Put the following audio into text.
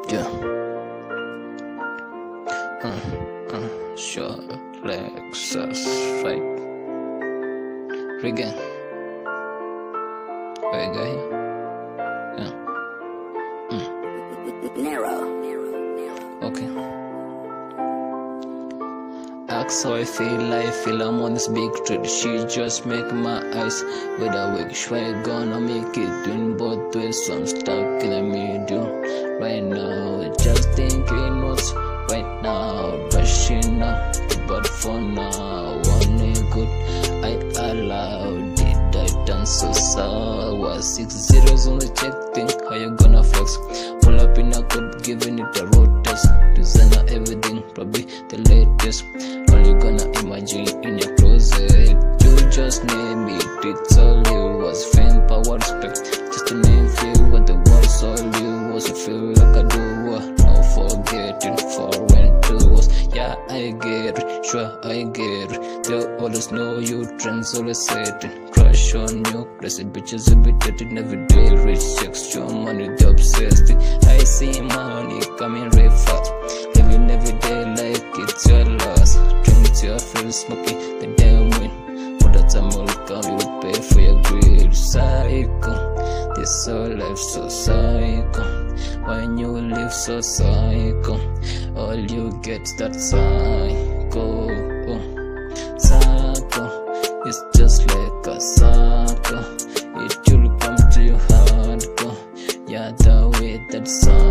Yeah. Sure, Lexus, right? Regan. Where you go here? Yeah. Narrow. Okay. Ask how I feel I'm on this big trip. She just make my eyes with a wig. Swear gonna make it in both ways, so I'm stuck in the middle right now. Just thinking what's right now, rushing up, but for now, one good I allowed it. I done so sour. 6 zeros on the check thing. How you gonna flex? Pull up in a cup, giving it a road test. Designer everything, probably the latest. All you gonna imagine in your closet. You just name it. It's all you was fame, power, respect. Just to name feel what the was all you was. You feel like a doer. No forgetting for when to was. Yeah, I get it, sure I get it. They always know you trends always setting. Crush on you, blessed bitches will be dating every day. Rich checks, your money, they obsessed. I see money coming real fast. Living every day like it's your last. Drink till you feel smoky, the damn win. For the time will come, you will pay for your greed. Psycho, this whole life so psycho. When you live so psycho, all you get's that psycho. Psycho, it's just like a psycho. It will come to your hardcore. Yeah, the way that psycho.